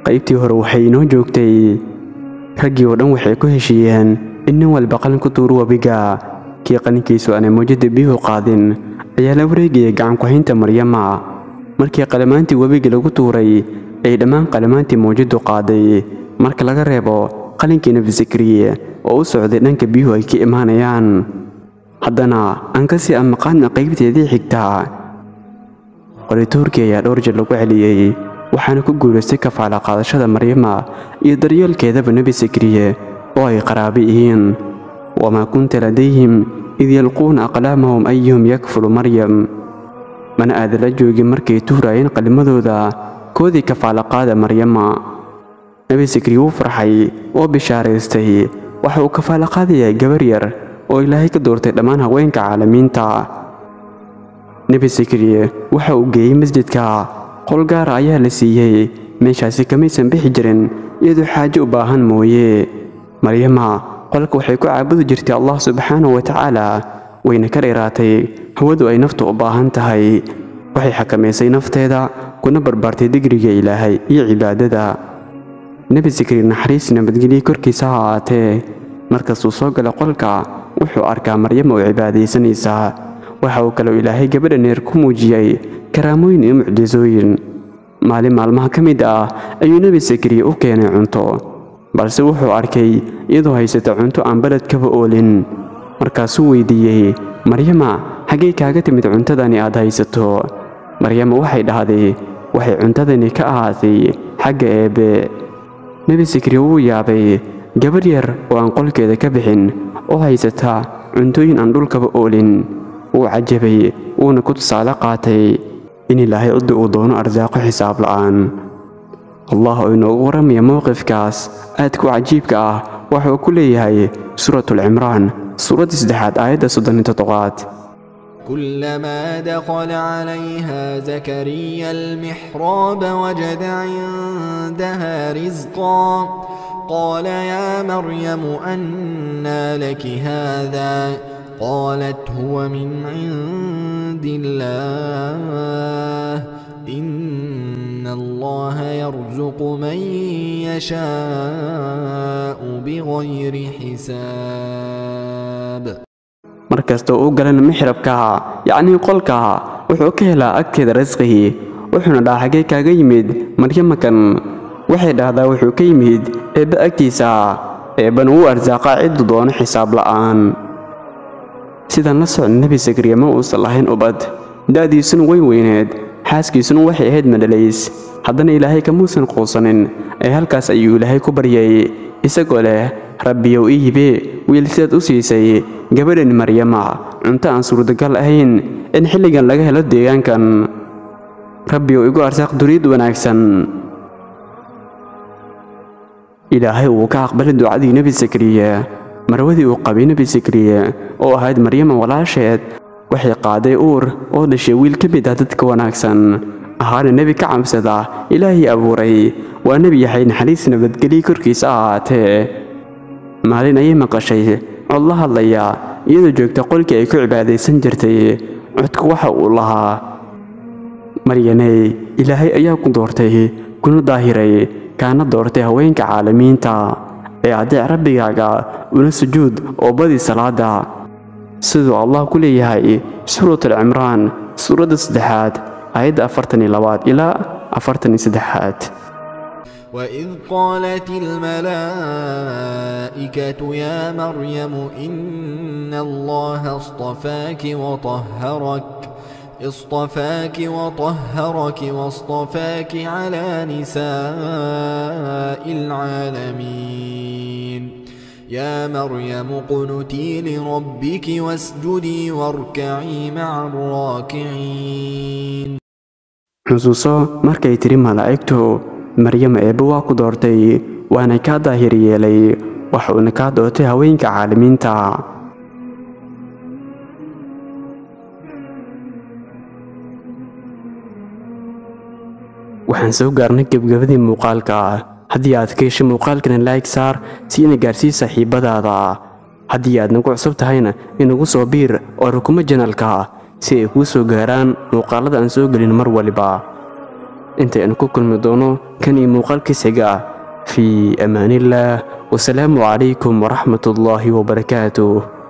qaybtii hore waxay inoo joogtay raggii oo dhan waxay ku heshiiyeen in nin walba qalin ku tuuro webiga. kii qalinkiisu aanay mawjada biyuhu qaadin ayaa la wareegayay gacan ku haynta Maryama. markii qalamaantii webiga lagu tuuray ay dhammaan qalamaantii mawjadu qaaday marka laga reebo qalinkii Nabi Zakariya oo u socday dhanka biyuhu ay ka imaanayaan. haddana aan ka sii amaqaadna qaybteedii xigta. qorituurkii ayaa dhowr jeer lagu celiyay waxaana ku guulaystay kafaala qaadashada Maryama iyo daryeelkeedaba Nabi Zakariya oo ay qaraabo yihiin. wamaa kunta ladayhim id yalquuna aqlaamahum ayuhum yakfulu Maryam. mana aada la joogin markay tuurayeen qalimadooda koodii kafaala qaada Maryama. Nabi Zakariya wuu farxay oo bishaaraystay waxa uu kafaala qaadayay gabar yar oo Ilaahay ka doortay dhammaan haweenka caalamiinta. Nabi Zakariya waxa uu geeyay masjidka qol gaar ah ayaa la siiyay meeshaasi kamaysan bixi jirin iyadoo xaajo u baahan mooye. Maryama qolka waxay ku caabudi jirtay Allah subxaanahu wa tacaala wayna ka dheeraatay hawadu ay naftu u baahan tahay. waxay xakamaysay nafteeda kuna barbaartay digriga Ilaahay iyo cibaadada. Nabi Zakariya naxariis nabadgelyo korkiisa ha ahaatee markaasuu soo galay qolka wuxuu arkaa Maryama oo cibaadaysanaysa. waxa uu kaloo Ilaahay gabadha neer ku muujiyay karaamooyin iyo mucjizooyin. maalin maalmaha ka mid ah ayuu Nabi Zakariya u keenay cunto balse wuxuu arkay iyadoo haysata cunto aan baladkaba oolin. markaasuu weydiiyey Maryama xagee kaaga timid cuntadani aad haysato? Maryama waxay dhahday waxay cuntadani ka ahaatay xagga Eebe. Nabi Zakariya wuu yaabay gabar yar oo aan qolkeeda ka bixin oo haysata cuntooyin aan dhulkaba oolin. wuu cajabay wuuna ku tusaale qaatay in Ilaahay cidda uu doono arsaaqo xisaab la'aan. Allah oo inoogu waramaya mowqifkaas aadka u cajiibka ah waxa uu ku leeyahay suuratul Imraan suuradda 3 aayadda 37. كلما دخل عليها زكريا المحراب وجد عندها رزقا قال يا مريم أنى لك هذا قالت هو من عند الله إن الله يرزق من يشاء بغير حساب. markasta uu galan mixrabka yacni qolka wuxuu ka helaa agteeda risqihi wuxuuna dhaxagay kaaga yimid Maryama kan waxay dhahdaa wuxuu ka yimid Eebba agtiisa Eebbana uu arsaaqa cid doono xisaab la'aan. sidan la socon Nabi Zakariya ma uusan lahayn ubad daadiisuna way weyneed xaaskiisuna waxay ahayd madhalays haddana Ilaahay kamuusan quusanin ee halkaas ayuu Ilaahay ku baryay isagoo leh rabbiyow ii hibe wiil sidaad u siisay gabadhan Maryama cunto aan suurtagal ahayn in xilligan laga helo deegaankan. rabbiyow igu arsaaq duriyad wanaagsan. Ilaahay wuu ka aqbalay ducadii Nabi Zakariya. marwadii uu qabay Nabi Zakariya oo ahayd Maryama walaasheed waxay qaaday uur oo dhashay wiil ka mid ah dadka wanaagsan ahaana nebi ka cabsada Ilaahay abuuray waa nebi yahay naxariis nabadgelyo korkiisa ahaatee. maalin ayay maqashay cod la hadlaya iyadoo joogta qolkii ay ku cibaadaysan jirtay. codku waxa uu lahaa Maryaney Ilaahay ayaa ku doortay kuna daahiray kaana doortay haweenka caalamiinta ee adeec rabbigaaga una sujuud oo badi salaada. sidoo Allah ku leeyahay suuratul Imraan suuradda 3 aayadda 42 ilaa 43. وإذ قالت الملائكة يا مريم إن الله اصطفاك وطهرك واصطفاك على نساء العالمين يا مريم اقنتي لربك واسجدي واركعي مع الراكعين. xusuuso markay tiri malaa'igtu Maryama Eebba waa ku doortay waana ka daahir yeelay waxuuna ka doortay haweenka caalamiinta. waxaan soo gaarnay gabagabadii muuqaalka. haddii aad ka heshay muuqaalkan like saar si ina gaarsii saaxiibadaada. haddii aad nagu cusub tahayna inagu soo biir oo rukumo janalka si ay kuu soo gaaraan muuqaalada aan soo gelin mar waliba. intaynu ku kulmi doono kan iyo muuqaalkiisiga ah fii amaanillaah wasalaamu calaykum waraxmatullaahi wabarakaatuh.